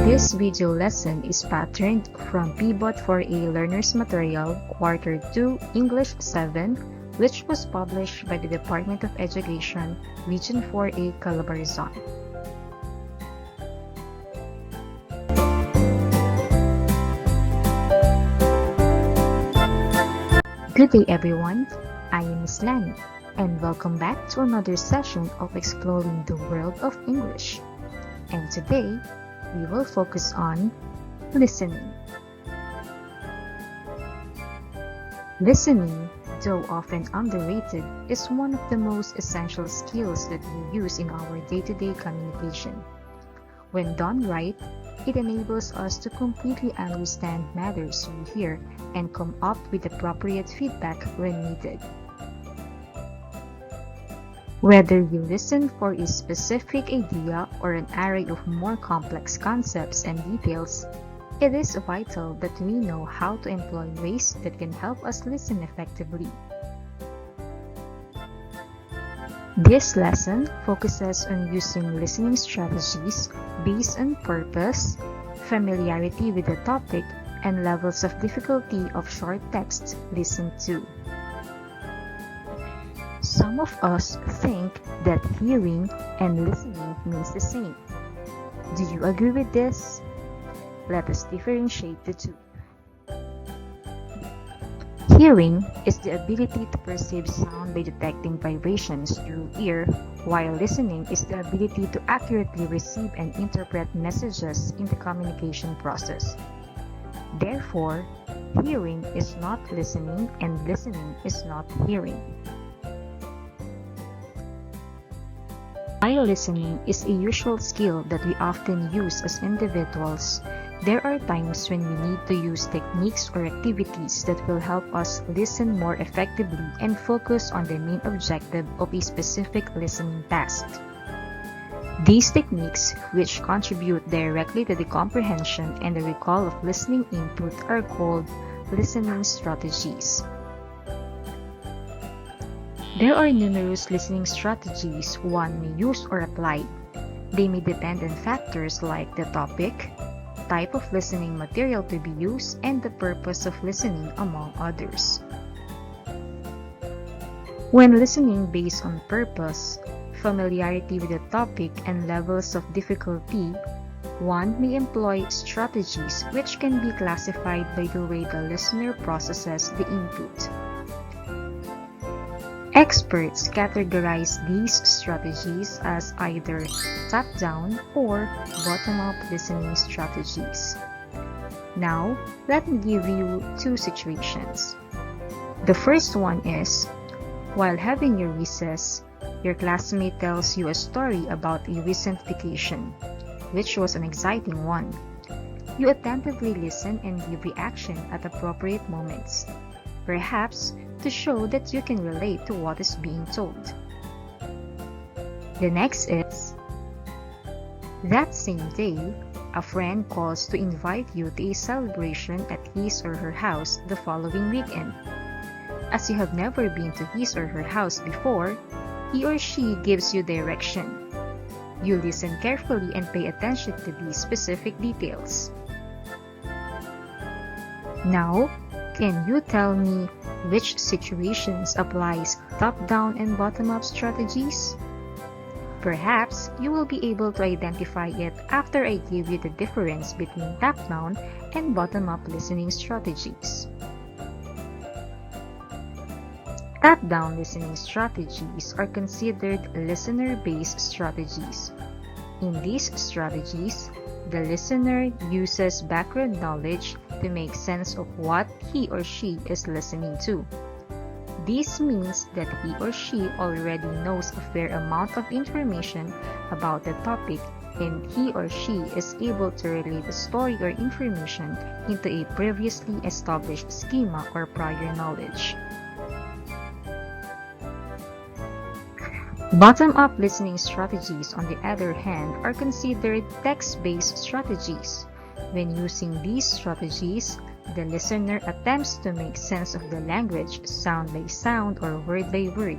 This video lesson is patterned from Pivot for a Learner's Material Quarter 2 English 7, which was published by the Department of Education, Region 4A, CALABARZON. Good day everyone, I am Miss Lani, and welcome back to another session of exploring the world of English. And today, we will focus on listening. Listening, though often underrated, is one of the most essential skills that we use in our day-to-day communication. When done right, it enables us to completely understand matters we hear and come up with appropriate feedback when needed. Whether you listen for a specific idea or an array of more complex concepts and details, it is vital that we know how to employ ways that can help us listen effectively. This lesson focuses on using listening strategies based on purpose, familiarity with the topic, and levels of difficulty of short text listened to. Some of us think that hearing and listening means the same. Do you agree with this? Let us differentiate the two. Hearing is the ability to perceive sound by detecting vibrations through ear, while listening is the ability to accurately receive and interpret messages in the communication process. Therefore, hearing is not listening and listening is not hearing. While listening is a usual skill that we often use as individuals, there are times when we need to use techniques or activities that will help us listen more effectively and focus on the main objective of a specific listening task. These techniques, which contribute directly to the comprehension and the recall of listening input, are called listening strategies. There are numerous listening strategies one may use or apply. They may depend on factors like the topic, type of listening material to be used, and the purpose of listening, among others. When listening based on purpose, familiarity with the topic, and levels of difficulty, one may employ strategies which can be classified by the way the listener processes the input. Experts categorize these strategies as either top-down or bottom-up listening strategies. Now, let me give you two situations. The first one is, while having your recess, your classmate tells you a story about a recent vacation, which was an exciting one. You attentively listen and give reaction at appropriate moments, perhaps to show that you can relate to what is being told. The next is, that same day, a friend calls to invite you to a celebration at his or her house the following weekend. As you have never been to his or her house before, he or she gives you direction. You listen carefully and pay attention to these specific details. Now, can you tell me which situations applies top-down and bottom-up strategies? Perhaps you will be able to identify it after I give you the difference between top-down and bottom-up listening strategies. Top-down listening strategies are considered listener-based strategies. In these strategies, the listener uses background knowledge to make sense of what he or she is listening to. This means that he or she already knows a fair amount of information about the topic, and he or she is able to relate a story or information into a previously established schema or prior knowledge. Bottom-up listening strategies, on the other hand, are considered text-based strategies. When using these strategies, the listener attempts to make sense of the language sound by sound or word by word,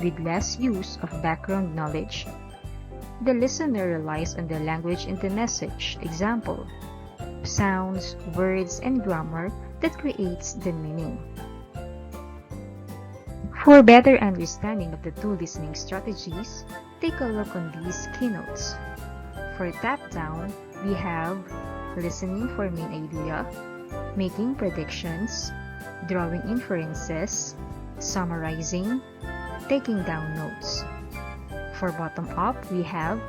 with less use of background knowledge. The listener relies on the language in the message, example, sounds, words, and grammar that creates the meaning. For better understanding of the two listening strategies, take a look on these keynotes. For Tapdown, we have listening for main idea, making predictions, drawing inferences, summarizing, taking down notes. For Bottom-up, we have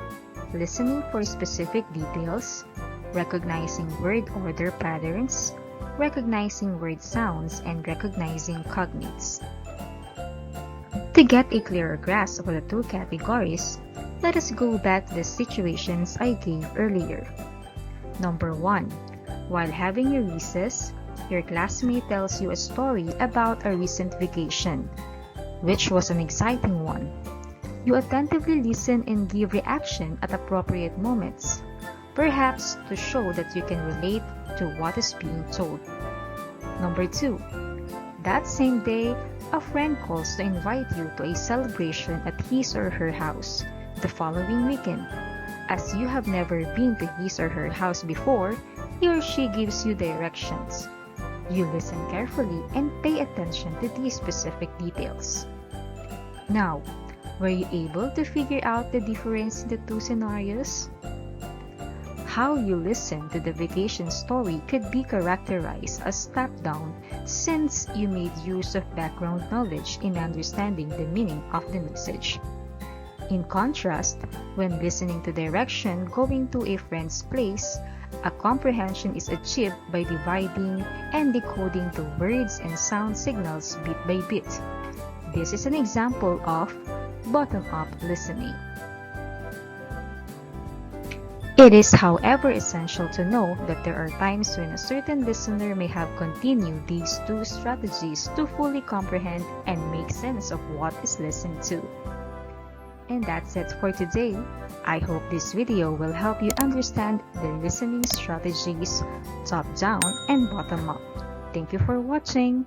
listening for specific details, recognizing word order patterns, recognizing word sounds, and recognizing cognates. To get a clearer grasp of the two categories, let us go back to the situations I gave earlier. Number 1. While having your recess, your classmate tells you a story about a recent vacation, which was an exciting one. You attentively listen and give reaction at appropriate moments, perhaps to show that you can relate to what is being told. Number 2. That same day, a friend calls to invite you to a celebration at his or her house the following weekend. As you have never been to his or her house before, he or she gives you directions. You listen carefully and pay attention to these specific details. Now, were you able to figure out the difference in the two scenarios? How you listen to the vacation story could be characterized as top-down since you made use of background knowledge in understanding the meaning of the message. In contrast, when listening to direction going to a friend's place, a comprehension is achieved by dividing and decoding the words and sound signals bit by bit. This is an example of bottom-up listening. It is, however, essential to know that there are times when a certain listener may have continued these two strategies to fully comprehend and make sense of what is listened to. And that's it for today. I hope this video will help you understand the listening strategies top-down and bottom-up. Thank you for watching.